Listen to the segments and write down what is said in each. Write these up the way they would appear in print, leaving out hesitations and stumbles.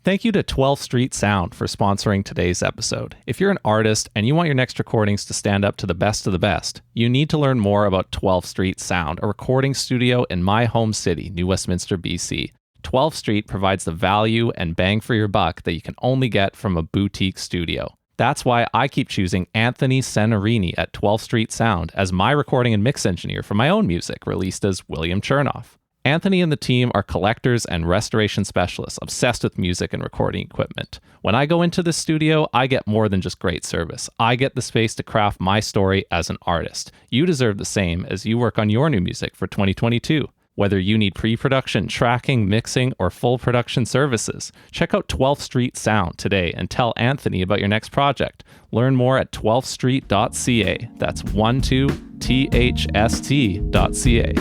Thank you to 12th Street Sound for sponsoring today's episode. If you're an artist and you want your next recordings to stand up to the best of the best, you need to learn more about 12th Street Sound, a recording studio in my home city, New Westminster, BC. 12th Street provides the value and bang for your buck that you can only get from a boutique studio. That's why I keep choosing Anthony Senarini at 12th Street Sound as my recording and mix engineer for my own music, released as William Chernoff. Anthony and the team are collectors and restoration specialists obsessed with music and recording equipment. When I go into the studio, I get more than just great service. I get the space to craft my story as an artist. You deserve the same as you work on your new music for 2022. Whether you need pre-production, tracking, mixing, or full production services, check out 12th Street Sound today and tell Anthony about your next project. Learn more at 12thstreet.ca. That's 12thst.ca.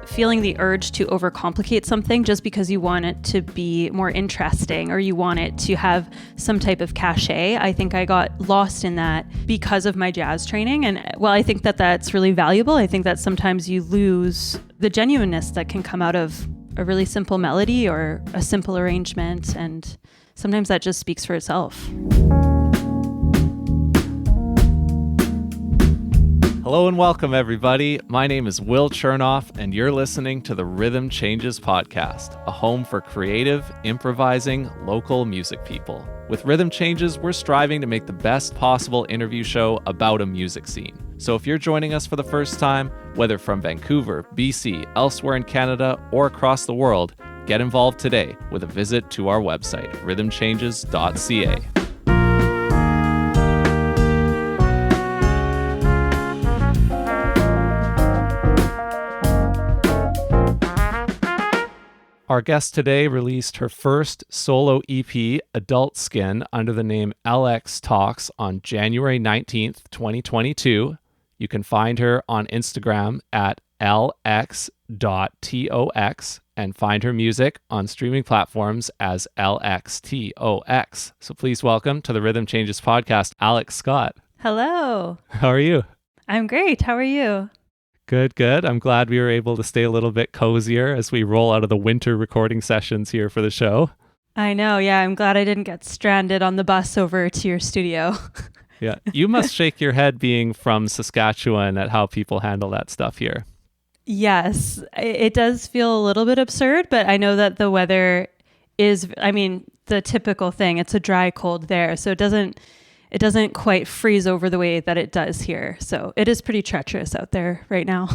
Feeling the urge to overcomplicate something just because you want it to be more interesting or you want it to have some type of cachet. I think I got lost in that because of my jazz training. And while I think that that's really valuable, I think that sometimes you lose the genuineness that can come out of a really simple melody or a simple arrangement. And sometimes that just speaks for itself. Hello and welcome, everybody. My name is Will Chernoff, and you're listening to the Rhythm Changes podcast, a home for creative, improvising, local music people. With Rhythm Changes, we're striving to make the best possible interview show about a music scene. So if you're joining us for the first time, whether from Vancouver, BC, elsewhere in Canada, or across the world, get involved today with a visit to our website, rhythmchanges.ca. Our guest today released her first solo EP, Adult Skin, under the name LxTox on January 19th, 2022. You can find her on Instagram at lx.tox and find her music on streaming platforms as LxTox. So please welcome to the Rhythm Changes podcast, Alex Scott. Hello. How are you? I'm great. How are you? Good, good. I'm glad we were able to stay a little bit cozier as we roll out of the winter recording sessions here for the show. I know. Yeah, I'm glad I didn't get stranded on the bus over to your studio. Yeah, you must shake your head being from Saskatchewan at how people handle that stuff here. Yes, it does feel a little bit absurd, but I know that the weather is, the typical thing. It's a dry cold there, so it doesn't quite freeze over the way that it does here. So it is pretty treacherous out there right now.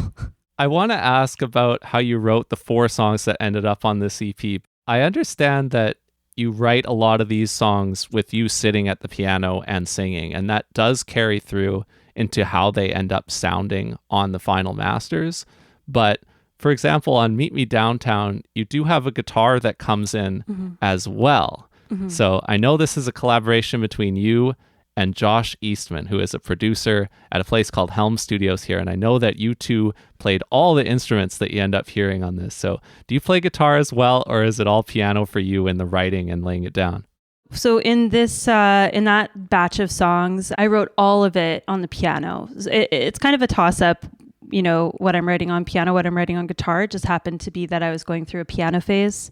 I want to ask about how you wrote the 4 songs that ended up on this EP. I understand that you write a lot of these songs with you sitting at the piano and singing, and that does carry through into how they end up sounding on the final masters. But for example, on Meet Me Downtown, you do have a guitar that comes in as well. Mm-hmm. So I know this is a collaboration between you and Josh Eastman, who is a producer at a place called Helm Studios here. And I know that you two played all the instruments that you end up hearing on this. So do you play guitar as well, or is it all piano for you in the writing and laying it down? So in that batch of songs, I wrote all of it on the piano. It's kind of a toss-up, what I'm writing on piano, what I'm writing on guitar. It just happened to be that I was going through a piano phase.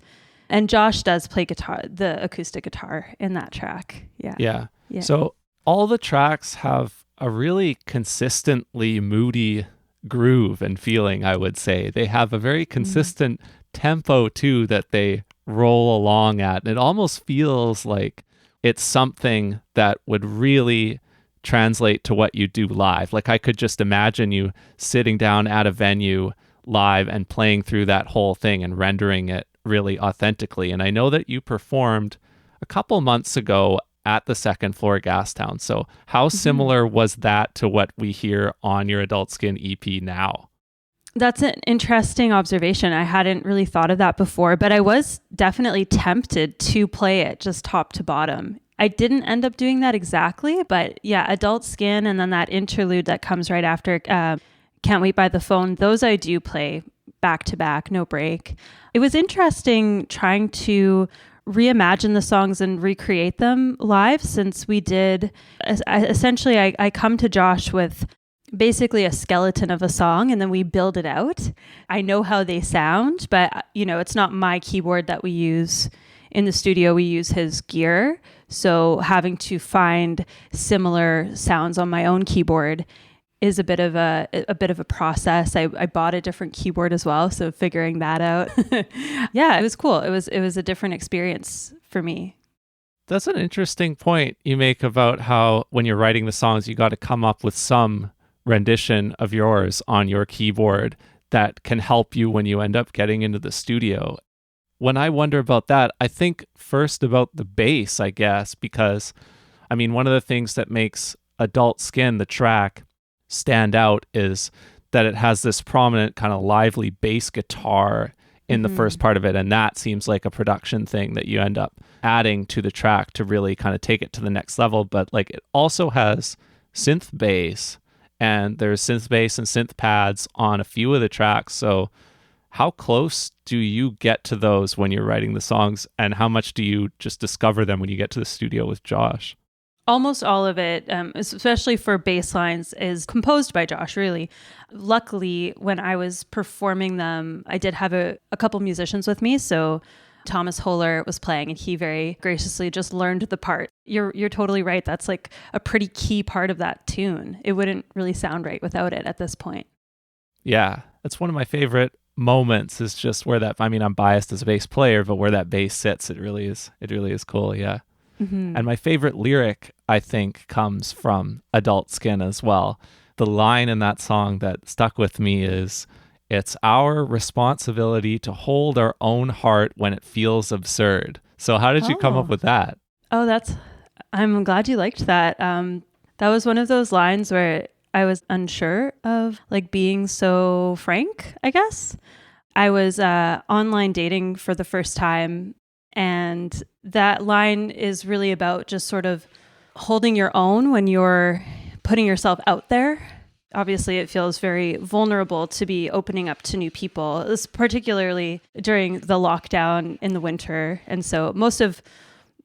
And Josh does play guitar, the acoustic guitar in that track. Yeah. So all the tracks have a really consistently moody groove and feeling, I would say. They have a very consistent tempo too that they roll along at. And it almost feels like it's something that would really translate to what you do live. Like I could just imagine you sitting down at a venue live and playing through that whole thing and rendering it really authentically. And I know that you performed a couple months ago at the Second Floor Gastown. So how similar was that to what we hear on your Adult Skin EP now? That's an interesting observation. I hadn't really thought of that before, but I was definitely tempted to play it just top to bottom. I didn't end up doing that exactly, but yeah, Adult Skin and then that interlude that comes right after Can't Wait by the Phone, those I do play back to back, no break. It was interesting trying to reimagine the songs and recreate them live, since we did essentially I come to Josh with basically a skeleton of a song, and then we build it out. I know how they sound, but it's not my keyboard that we use in the studio. We use his gear. So having to find similar sounds on my own keyboard is a bit of a process. I bought a different keyboard as well, so figuring that out. Yeah, it was cool. It was a different experience for me. That's an interesting point you make about how when you're writing the songs, you got to come up with some rendition of yours on your keyboard that can help you when you end up getting into the studio. When I wonder about that, I think first about the bass, I guess, because one of the things that makes Adult Skin, the track, stand out is that it has this prominent kind of lively bass guitar in the first part of it. And that seems like a production thing that you end up adding to the track to really kind of take it to the next level. But like it also has synth bass, and there's synth bass and synth pads on a few of the tracks. So how close do you get to those when you're writing the songs, and how much do you just discover them when you get to the studio with Josh? Almost all of it, especially for bass lines, is composed by Josh, really. Luckily, when I was performing them, I did have a couple musicians with me. So Thomas Holler was playing, and he very graciously just learned the part. You're totally right. That's like a pretty key part of that tune. It wouldn't really sound right without it at this point. Yeah, that's one of my favorite moments, is just where that, I'm biased as a bass player, but where that bass sits, it really is cool. Yeah. Mm-hmm. And my favorite lyric, I think, comes from Adult Skin as well. The line in that song that stuck with me is, "It's our responsibility to hold our own heart when it feels absurd." So how did you come up with that? Oh, I'm glad you liked that. That was one of those lines where I was unsure of like being so frank, I guess. I was online dating for the first time, and that line is really about just sort of holding your own when you're putting yourself out there. Obviously, it feels very vulnerable to be opening up to new people, particularly during the lockdown in the winter. And so most of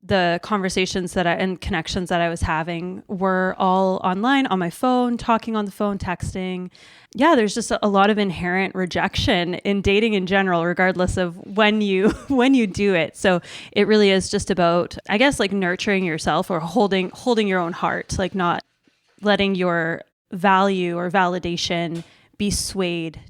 the conversations and connections that I was having were all online, on my phone, talking on the phone, texting. Yeah, there's just a lot of inherent rejection in dating in general, regardless of when you do it. So it really is just about, I guess, like nurturing yourself or holding your own heart, like not letting your value or validation be swayed.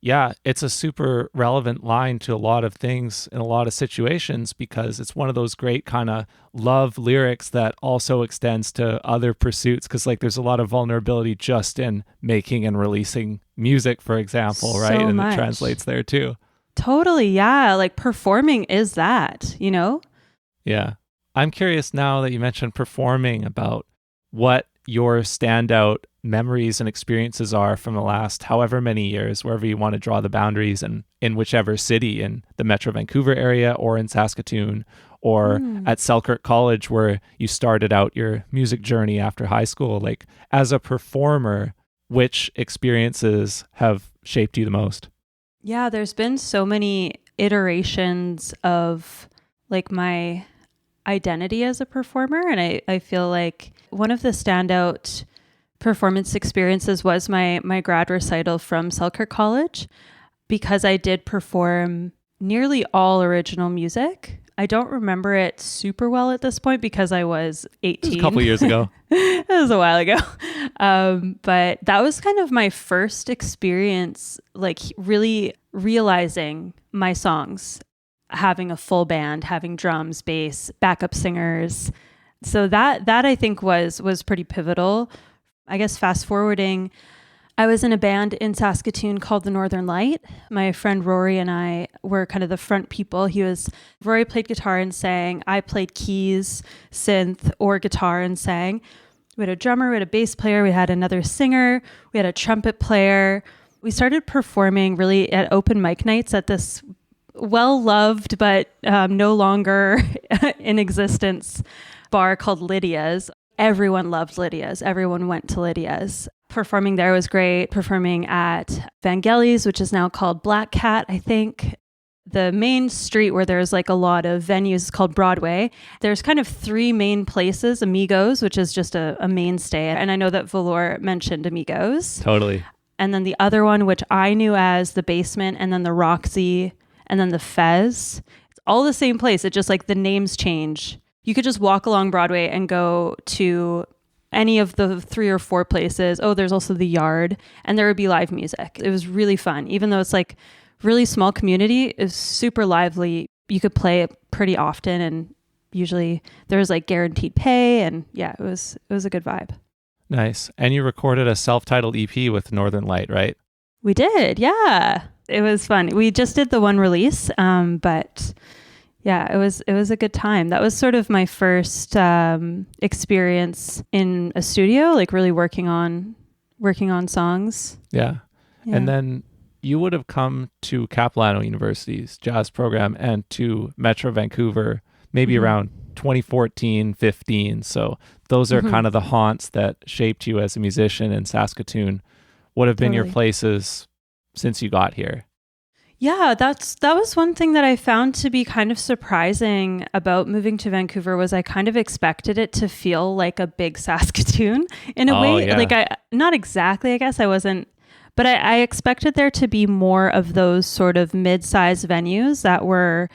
Yeah, it's a super relevant line to a lot of things in a lot of situations, because it's one of those great kind of love lyrics that also extends to other pursuits, because like there's a lot of vulnerability just in making and releasing music, for example, right? So and much. It translates there too. Totally, yeah. Like performing is that, Yeah. I'm curious now that you mentioned performing, about what your standout memories and experiences are from the last however many years, wherever you want to draw the boundaries, and in whichever city, in the Metro Vancouver area or in Saskatoon or at Selkirk College, where you started out your music journey after high school. Like, as a performer, which experiences have shaped you the most? Yeah, there's been so many iterations of like my identity as a performer. And I feel like one of the standout performance experiences was my grad recital from Selkirk College, because I did perform nearly all original music. I don't remember it super well at this point because I was 18. It was a couple years ago. It was a while ago. But that was kind of my first experience, like really realizing my songs, having a full band, having drums, bass, backup singers. So that I think was pretty pivotal. I guess fast forwarding, I was in a band in Saskatoon called the Northern Light. My friend Rory and I were kind of the front people. Rory played guitar and sang. I played keys, synth, or guitar and sang. We had a drummer, we had a bass player, we had another singer, we had a trumpet player. We started performing really at open mic nights at this well-loved but no longer in existence bar called Lydia's. Everyone loved Lydia's. Everyone went to Lydia's. Performing there was great. Performing at Vangelis, which is now called Black Cat, I think. The main street where there's like a lot of venues is called Broadway. There's kind of three main places, Amigos, which is just a mainstay. And I know that Valor mentioned Amigos. Totally. And then the other one, which I knew as the Basement, and then the Roxy, and then the Fez. It's all the same place. It just like the names change. You could just walk along Broadway and go to any of the 3 or 4 places. Oh, there's also the Yard, and there would be live music. It was really fun. Even though it's like really small community, is super lively. You could play it pretty often, and usually there's like guaranteed pay, and yeah, it was a good vibe. Nice. And you recorded a self-titled EP with Northern Light, right? We did, yeah. It was fun. We just did the one release, but yeah, it was a good time. That was sort of my first experience in a studio, like really working on songs. Yeah. And then you would have come to Capilano University's jazz program and to Metro Vancouver maybe around 2014, 15. So those are kind of the haunts that shaped you as a musician in Saskatoon. What have been your places since you got here? Yeah, that was one thing that I found to be kind of surprising about moving to Vancouver was I kind of expected it to feel like a big Saskatoon in a way. Yeah. Like not exactly, I guess I wasn't, but I expected there to be more of those sort of mid-sized venues that were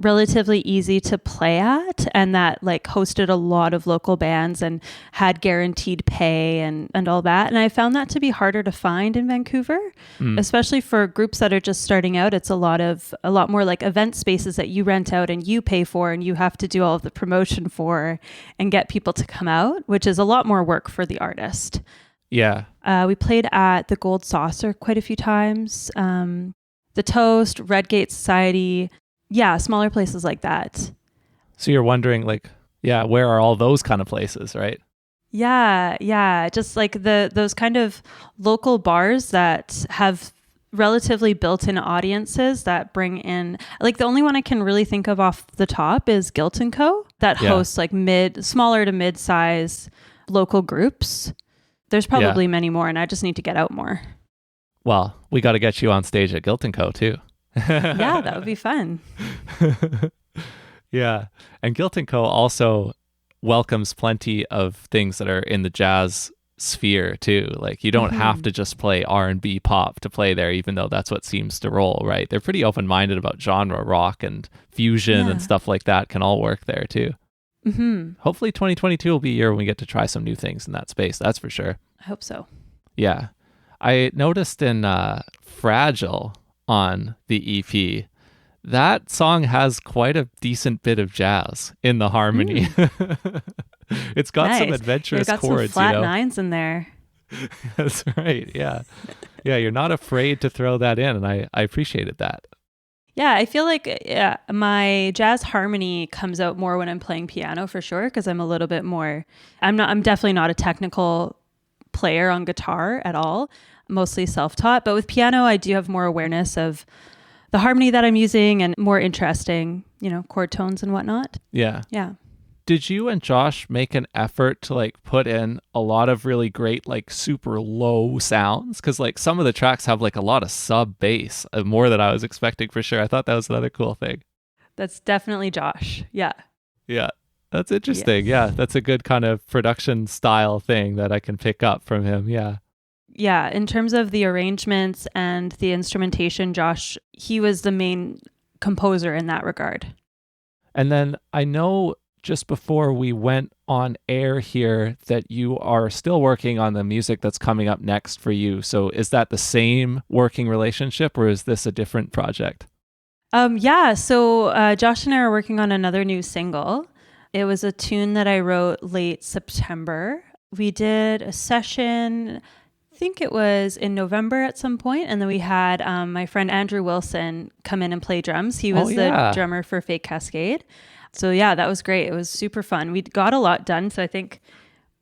relatively easy to play at and that like hosted a lot of local bands and had guaranteed pay and all that. And I found that to be harder to find in Vancouver, especially for groups that are just starting out. It's a lot more like event spaces that you rent out and you pay for and you have to do all of the promotion for and get people to come out, which is a lot more work for the artist. Yeah. We played at the Gold Saucer quite a few times. The Toast, Redgate Society. Yeah, smaller places like that. So you're wondering like, yeah, where are all those kind of places, right? Yeah. Just like those kind of local bars that have relatively built-in audiences that bring in, like the only one I can really think of off the top is Guilt & Co. that hosts like smaller to mid-size local groups. There's probably many more and I just need to get out more. Well, we got to get you on stage at Guilt & Co. too. Yeah, that would be fun. Yeah. And Guilt & Co. also welcomes plenty of things that are in the jazz sphere too. Like you don't have to just play R&B pop to play there, even though that's what seems to roll, right? They're pretty open-minded about genre, rock and fusion and stuff like that can all work there too. Hopefully 2022 will be a year when we get to try some new things in that space. That's for sure. I hope so. Yeah. I noticed in Fragile on the EP, that song has quite a decent bit of jazz in the harmony. It's got some adventurous chords. Some flat nines in there. That's right. Yeah. Yeah, you're not afraid to throw that in, and I appreciated that. Yeah, I feel like my jazz harmony comes out more when I'm playing piano for sure, because I'm a little bit more, I'm definitely not a technical player on guitar at all. Mostly self-taught, but with piano, I do have more awareness of the harmony that I'm using and more interesting, chord tones and whatnot. Yeah. Yeah. Did you and Josh make an effort to like put in a lot of really great, like super low sounds? Cause like some of the tracks have like a lot of sub bass, more than I was expecting for sure. I thought that was another cool thing. That's definitely Josh. Yeah. Yeah. That's interesting. Yeah. That's a good kind of production style thing that I can pick up from him. Yeah. Yeah, in terms of the arrangements and the instrumentation, Josh, he was the main composer in that regard. And then I know just before we went on air here that you are still working on the music that's coming up next for you. So is that the same working relationship or is this a different project? Yeah, so Josh and I are working on another new single. It was a tune that I wrote late September. We did a session, I think it was in November at some point, and then we had my friend Andrew Wilson come in and play drums. He was the drummer for Fake Cascade. So yeah, that was great. It was super fun. We got a lot done, so I think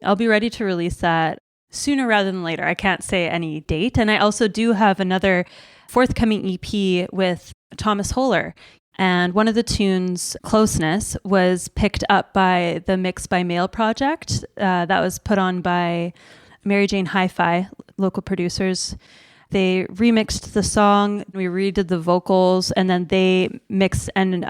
I'll be ready to release that sooner rather than later. I can't say any date. And I also do have another forthcoming EP with Thomas Holler. And one of the tunes, Closeness, was picked up by the Mix by Mail project that was put on by Mary Jane Hi-Fi, local producers. They remixed the song. We redid the vocals, and then they mixed, and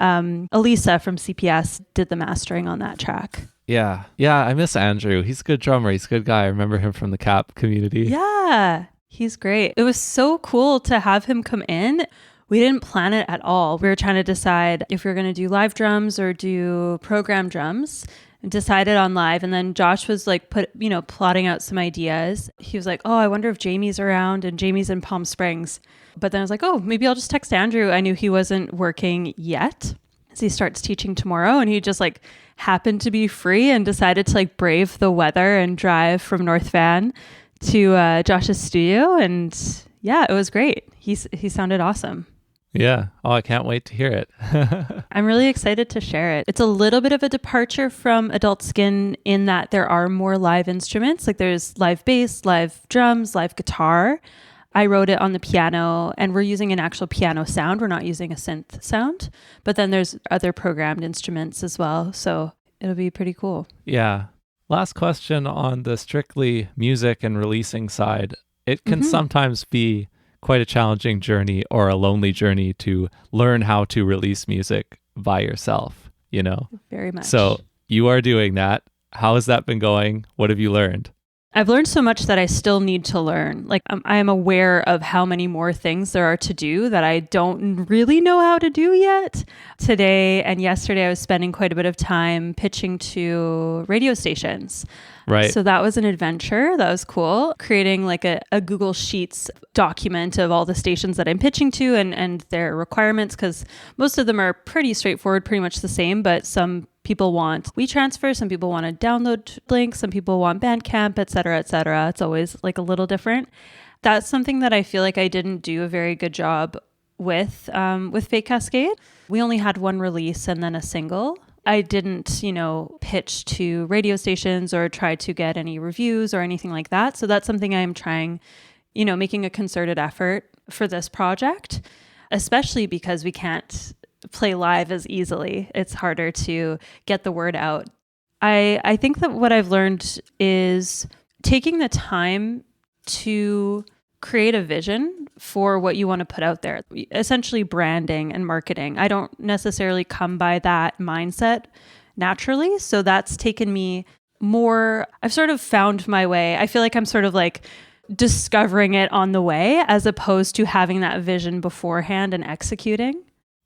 Elisa from CPS did the mastering on that track. Yeah. Yeah, I miss Andrew. He's a good drummer. He's a good guy. I remember him from the CAP community. Yeah, he's great. It was so cool to have him come in. We didn't plan it at all. We were trying to decide if we were going to do live drums or do program drums. Decided on live, and then Josh was like plotting out some ideas. He was like, oh, I wonder if Jamie's around, and Jamie's in Palm Springs. But then I was like, oh, maybe I'll just text Andrew. I knew he wasn't working yet, so he starts teaching tomorrow, and he just like happened to be free and decided to like brave the weather and drive from North Van to Josh's studio. And yeah, it was great. He sounded awesome. Yeah. Oh, I can't wait to hear it. I'm really excited to share it. It's a little bit of a departure from Adult Skin in that there are more live instruments. Like there's live bass, live drums, live guitar. I wrote it on the piano, and we're using an actual piano sound. We're not using a synth sound. But then there's other programmed instruments as well. So it'll be pretty cool. Yeah. Last question on the strictly music and releasing side. It can sometimes be quite a challenging journey or a lonely journey to learn how to release music by yourself, you know? Very much. So you are doing that. How has that been going? What have you learned? I've learned so much that I still need to learn. Like I am aware of how many more things there are to do that I don't really know how to do yet. Today and yesterday, I was spending quite a bit of time pitching to radio stations. Right. So that was an adventure. That was cool. Creating like a Google Sheets document of all the stations that I'm pitching to and their requirements, because most of them are pretty straightforward, pretty much the same, but some people want WeTransfer, some people want a download link, some people want Bandcamp, et cetera, et cetera. It's always like a little different. That's something that I feel like I didn't do a very good job with Fake Cascade. We only had one release and then a single. I didn't, pitch to radio stations or try to get any reviews or anything like that. So that's something I'm trying, making a concerted effort for this project, especially because we can't play live as easily. It's harder to get the word out. I think that what I've learned is taking the time to create a vision for what you want to put out there, essentially branding and marketing. I don't necessarily come by that mindset naturally. So that's taken me more, I've sort of found my way. I feel like I'm sort of like discovering it on the way as opposed to having that vision beforehand and executing.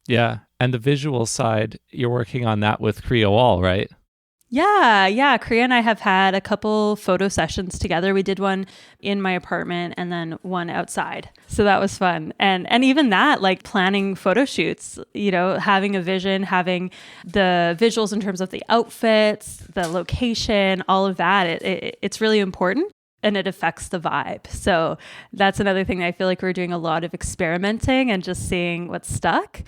Yeah. And the visual side, you're working on that with Creo All, right? Yeah. Kriya and I have had a couple photo sessions together. We did one in my apartment and then one outside. So that was fun. And even that, like planning photo shoots, having a vision, having the visuals in terms of the outfits, the location, all of that, it's really important. And it affects the vibe. So that's another thing that I feel like we're doing a lot of experimenting and just seeing what's stuck.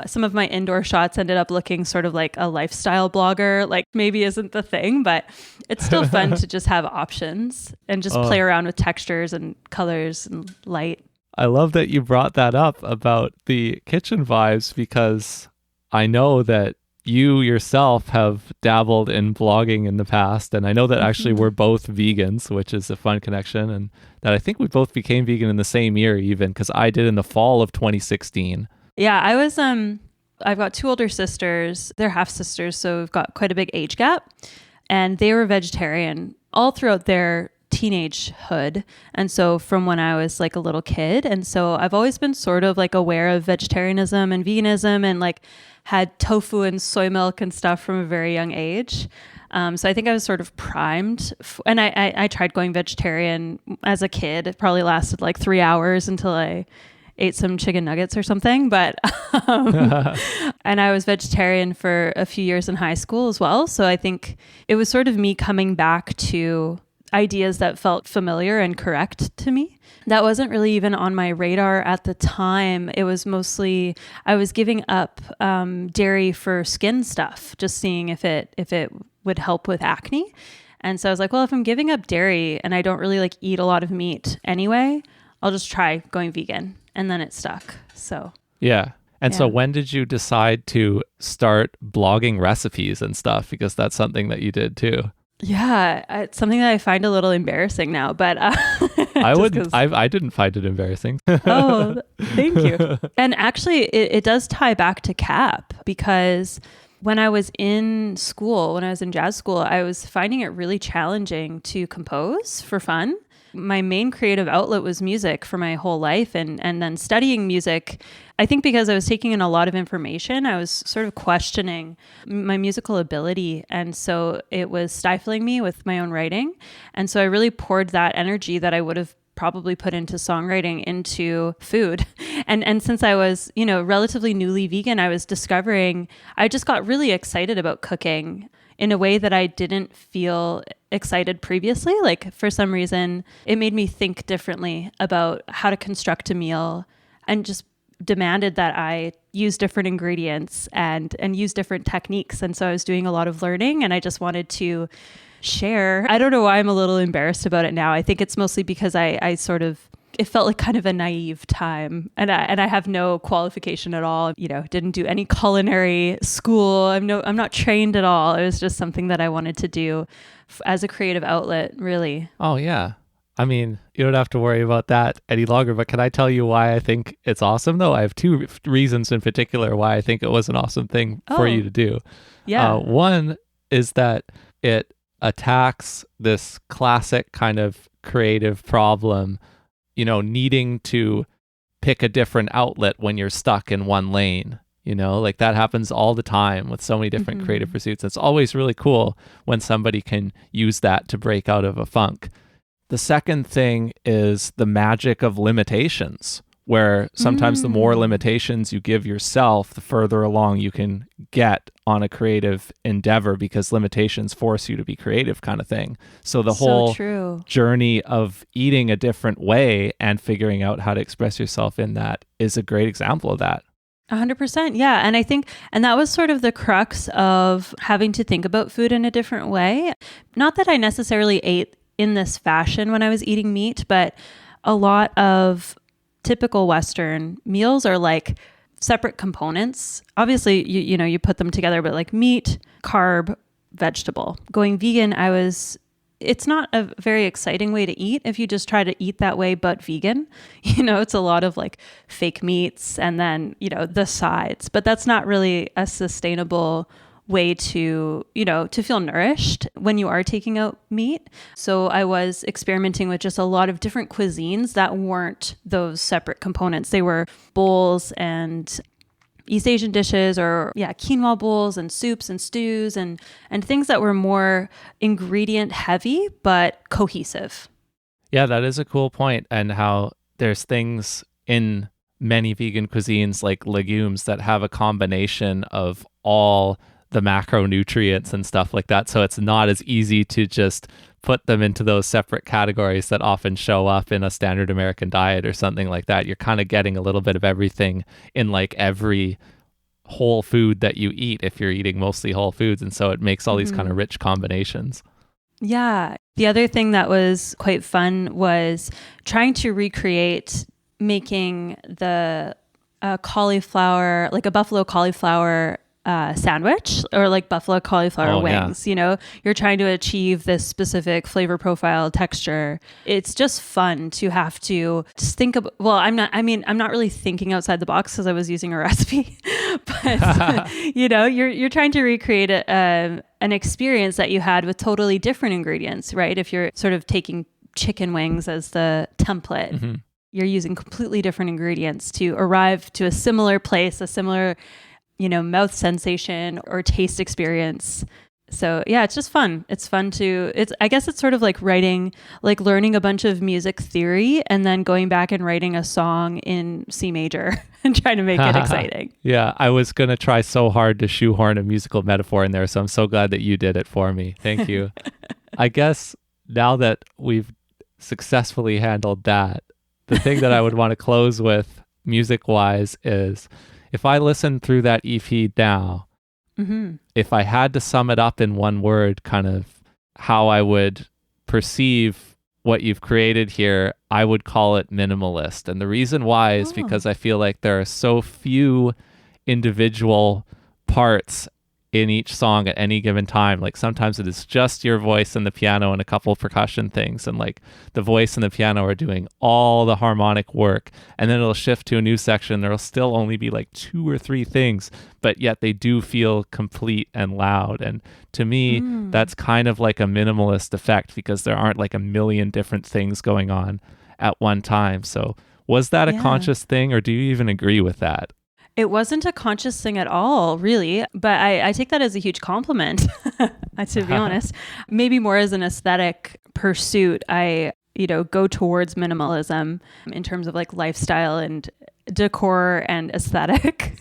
Some of my indoor shots ended up looking sort of like a lifestyle blogger, like maybe isn't the thing, but it's still fun to just have options and just play around with textures and colors and light. I love that you brought that up about the kitchen vibes, because I know that you yourself have dabbled in blogging in the past. And I know that actually we're both vegans, which is a fun connection. And that I think we both became vegan in the same year even, because I did in the fall of 2016. Yeah, I was, I've got two older sisters. They're half sisters, so we've got quite a big age gap. And they were vegetarian all throughout their teenagehood. And so from when I was like a little kid. And so I've always been sort of like aware of vegetarianism and veganism and like had tofu and soy milk and stuff from a very young age. So I think I was sort of primed. And I tried going vegetarian as a kid. It probably lasted like 3 hours until I ate some chicken nuggets or something, but and I was vegetarian for a few years in high school as well. So I think it was sort of me coming back to ideas that felt familiar and correct to me. That wasn't really even on my radar at the time. It was mostly I was giving up dairy for skin stuff, just seeing if it would help with acne. And so I was like, well, if I'm giving up dairy and I don't really like eat a lot of meat anyway, I'll just try going vegan. And then it stuck. So yeah. And so when did you decide to start blogging recipes and stuff? Because that's something that you did too. Yeah, it's something that I find a little embarrassing now, but I Just wouldn't. 'cause- I didn't find it embarrassing. Oh, thank you. And actually, it does tie back to Cap, because when I was in school, when I was in jazz school, I was finding it really challenging to compose for fun. My main creative outlet was music for my whole life. And then studying music, I think because I was taking in a lot of information, I was sort of questioning my musical ability. And so it was stifling me with my own writing. And so I really poured that energy that I would have probably put into songwriting into food. And since I was, relatively newly vegan, I just got really excited about cooking in a way that I didn't feel excited previously. Like, for some reason, it made me think differently about how to construct a meal, and just demanded that I use different ingredients and use different techniques. And so I was doing a lot of learning, and I just wanted to share. I don't know why I'm a little embarrassed about it now. I think it's mostly because it felt like kind of a naive time, and I have no qualification at all. Didn't do any culinary school. I'm not trained at all. It was just something that I wanted to do as a creative outlet, really. Oh yeah. I mean, you don't have to worry about that any longer, but can I tell you why I think it's awesome though? I have two reasons in particular why I think it was an awesome thing for you to do. Yeah. One is that it attacks this classic kind of creative problem, needing to pick a different outlet when you're stuck in one lane. Like that happens all the time with so many different creative pursuits. It's always really cool when somebody can use that to break out of a funk. The second thing is the magic of limitations, where sometimes the more limitations you give yourself, the further along you can get on a creative endeavor, because limitations force you to be creative, kind of thing. So the whole journey of eating a different way and figuring out how to express yourself in that is a great example of that. 100%. Yeah. And I think, and that was sort of the crux of having to think about food in a different way. Not that I necessarily ate in this fashion when I was eating meat, but a lot of typical Western meals are like separate components. Obviously, you put them together, but like meat, carb, vegetable. Going vegan, it's not a very exciting way to eat if you just try to eat that way, but vegan. It's a lot of like fake meats and then, the sides, but that's not really a sustainable way to feel nourished when you are taking out meat. So I was experimenting with just a lot of different cuisines that weren't those separate components. They were bowls and East Asian dishes, or quinoa bowls and soups and stews and things that were more ingredient heavy but cohesive. Yeah, that is a cool point. And how there's things in many vegan cuisines like legumes that have a combination of all the macronutrients and stuff like that. So it's not as easy to just put them into those separate categories that often show up in a standard American diet or something like that. You're kind of getting a little bit of everything in like every whole food that you eat if you're eating mostly whole foods. And so it makes all these kind of rich combinations. Yeah. The other thing that was quite fun was trying to recreate making the cauliflower, like a buffalo cauliflower sandwich, or like buffalo cauliflower wings. You're trying to achieve this specific flavor profile, texture. It's just fun to have to just think about, I'm not really thinking outside the box because I was using a recipe, but you're trying to recreate an experience that you had with totally different ingredients, right? If you're sort of taking chicken wings as the template, you're using completely different ingredients to arrive to a similar place, a similar mouth sensation or taste experience. So yeah, it's just fun. It's fun I guess it's sort of like writing, like learning a bunch of music theory and then going back and writing a song in C major and trying to make it exciting. Yeah, I was going to try so hard to shoehorn a musical metaphor in there. So I'm so glad that you did it for me. Thank you. I guess now that we've successfully handled that, the thing that I would want to close with music-wise is, if I listen through that EP now, if I had to sum it up in one word, kind of how I would perceive what you've created here, I would call it minimalist. And the reason why is because I feel like there are so few individual parts in each song at any given time. Like sometimes it is just your voice and the piano and a couple of percussion things, and like the voice and the piano are doing all the harmonic work, and then it'll shift to a new section. There'll still only be like 2 or 3 things, but yet they do feel complete and loud. And to me, that's kind of like a minimalist effect, because there aren't like a million different things going on at one time. So was that a conscious thing, or do you even agree with that? It wasn't a conscious thing at all, really, but I take that as a huge compliment, to be honest. Maybe more as an aesthetic pursuit. I, go towards minimalism in terms of like lifestyle and decor and aesthetic.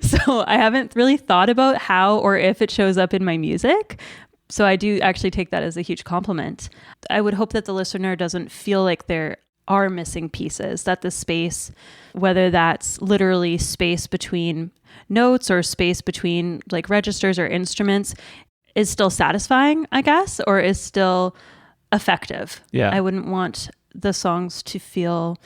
So I haven't really thought about how or if it shows up in my music. So I do actually take that as a huge compliment. I would hope that the listener doesn't feel like there are missing pieces, that the space, whether that's literally space between notes or space between like registers or instruments, is still satisfying, I guess, or is still effective. Yeah. I wouldn't want the songs to feel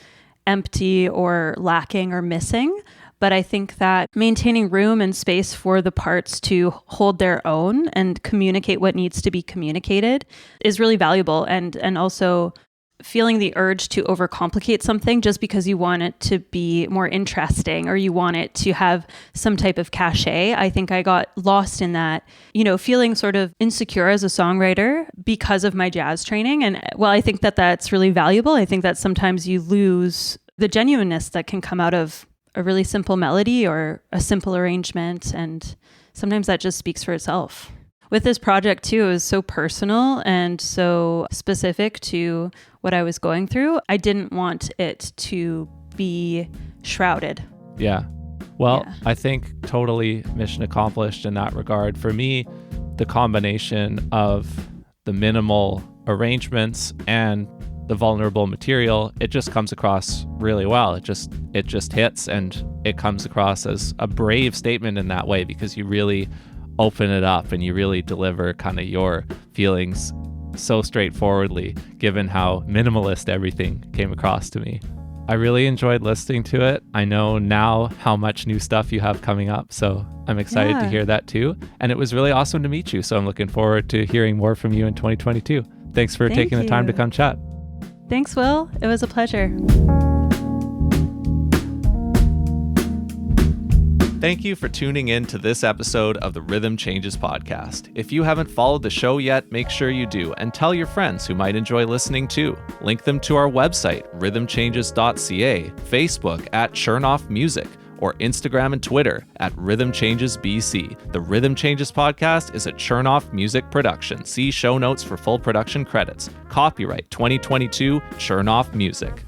empty or lacking or missing. But I think that maintaining room and space for the parts to hold their own and communicate what needs to be communicated is really valuable. And also feeling the urge to overcomplicate something just because you want it to be more interesting or you want it to have some type of cachet. I think I got lost in that, feeling sort of insecure as a songwriter because of my jazz training. And well, I think that that's really valuable. I think that sometimes you lose the genuineness that can come out of a really simple melody or a simple arrangement. And sometimes that just speaks for itself. With this project too, it was so personal and so specific to what I was going through. I didn't want it to be shrouded. Yeah. Well, I think totally mission accomplished in that regard. For me, the combination of the minimal arrangements and the vulnerable material, it just comes across really well. It just hits, and it comes across as a brave statement in that way, because you really open it up and you really deliver kind of your feelings so straightforwardly, given how minimalist everything came across to me. I really enjoyed listening to it. I know now how much new stuff you have coming up, so I'm excited to hear that too. And it was really awesome to meet you, so I'm looking forward to hearing more from you in 2022. Thanks for taking the time to come chat. Thanks, Will. It was a pleasure. Thank you for tuning in to this episode of the Rhythm Changes podcast. If you haven't followed the show yet, make sure you do, and tell your friends who might enjoy listening too. Link them to our website, rhythmchanges.ca, Facebook at Chernoff Music, or Instagram and Twitter at Rhythm Changes BC. The Rhythm Changes podcast is a Chernoff Music production. See show notes for full production credits. Copyright 2022 Chernoff Music.